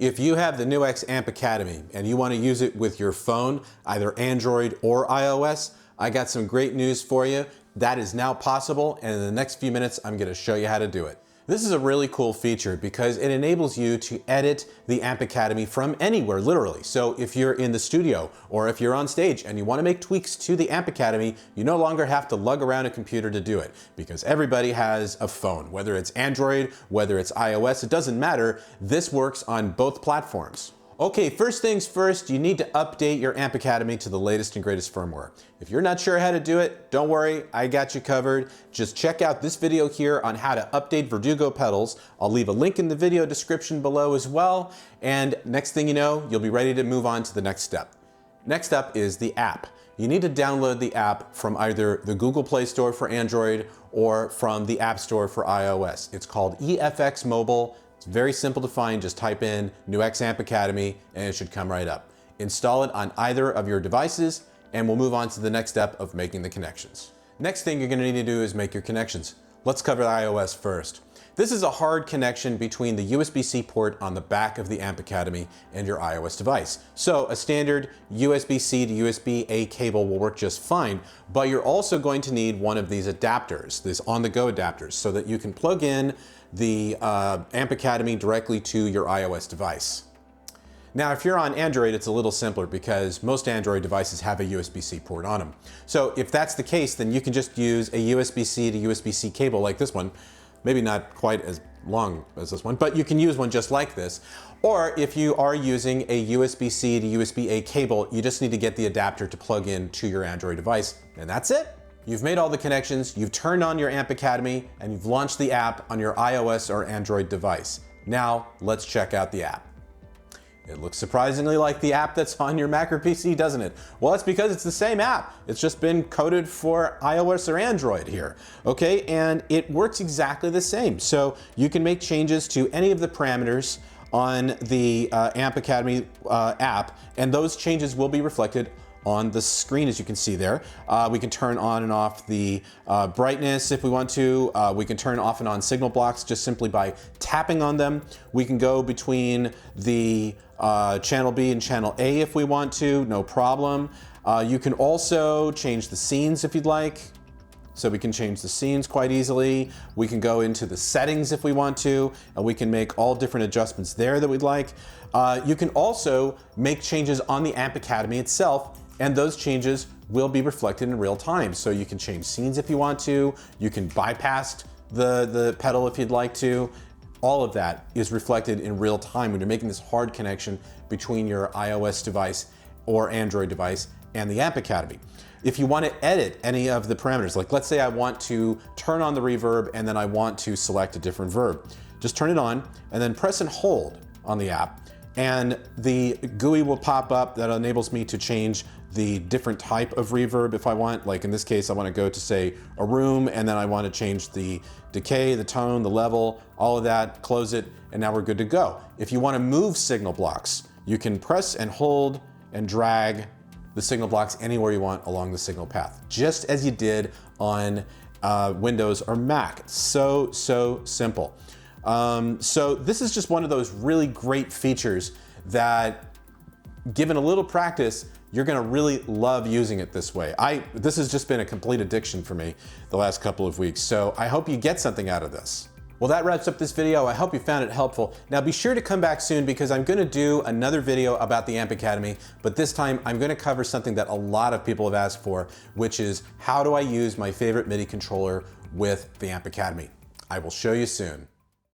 If you have the NUX Amp Academy and you want to use it with your phone, either Android or iOS, I got some great news for you. That is now possible, and in the next few minutes, I'm going to show you how to do it. This is a really cool feature because it enables you to edit the Amp Academy from anywhere, literally. So if you're in the studio or if you're on stage and you want to make tweaks to the Amp Academy, you no longer have to lug around a computer to do it because everybody has a phone. Whether it's Android, whether it's iOS, it doesn't matter. This works on both platforms. Okay, first things first, you need to update your Amp Academy to the latest and greatest firmware. If you're not sure how to do it, don't worry, I got you covered. Just check out this video here on how to update Verdugo pedals. I'll leave a link in the video description below as well. And next thing you know, you'll be ready to move on to the next step. Next up is the app. You need to download the app from either the Google Play Store for Android or from the App Store for iOS. It's called EFX Mobile. It's very simple to find. Just type in NUX Amp Academy and it should come right up. Install it on either of your devices and we'll move on to the next step of making the connections. Next thing you're going to need to do is make your connections. Let's cover iOS first. This is a hard connection between the USB-C port on the back of the Amp Academy and your iOS device. So a standard USB-C to USB-A cable will work just fine, but you're also going to need one of these adapters, these on-the-go adapters, so that you can plug in the Amp Academy directly to your iOS device. Now, if you're on Android, it's a little simpler because most Android devices have a USB-C port on them. So if that's the case, then you can just use a USB-C to USB-C cable like this one. Maybe not quite as long as this one, but you can use one just like this. Or if you are using a USB-C to USB-A cable, you just need to get the adapter to plug in to your Android device, and that's it. You've made all the connections, you've turned on your Amp Academy, and you've launched the app on your iOS or Android device. Now, let's check out the app. It looks surprisingly like the app that's on your Mac or PC, doesn't it? Well, that's because it's the same app. It's just been coded for iOS or Android here, okay? And it works exactly the same. So you can make changes to any of the parameters on the Amp Academy app, and those changes will be reflected on the screen, as you can see there. We can turn on and off the brightness if we want to. We can turn off and on signal blocks just simply by tapping on them. We can go between the channel B and channel A if we want to, no problem. You can also change the scenes if you'd like. So we can change the scenes quite easily. We can go into the settings if we want to, and we can make all different adjustments there that we'd like. You can also make changes on the Amp Academy itself, and those changes will be reflected in real time. So you can change scenes if you want to, you can bypass the pedal if you'd like to. All of that is reflected in real time when you're making this hard connection between your iOS device or Android device and the Amp Academy. If you want to edit any of the parameters, like let's say I want to turn on the reverb and then I want to select a different verb, just turn it on and then press and hold on the app, and the GUI will pop up that enables me to change the different type of reverb if I want. Like in this case, I want to go to say a room, and then I want to change the decay, the tone, the level, all of that, close it, and now we're good to go. If you want to move signal blocks, you can press and hold and drag the signal blocks anywhere you want along the signal path, just as you did on Windows or Mac. So simple. So this is just one of those really great features that, given a little practice, you're gonna really love using it this way. This has just been a complete addiction for me the last couple of weeks, so I hope you get something out of this. Well, that wraps up this video. I hope you found it helpful. Now be sure to come back soon because I'm gonna do another video about the Amp Academy, but this time I'm gonna cover something that a lot of people have asked for, which is how do I use my favorite MIDI controller with the Amp Academy? I will show you soon.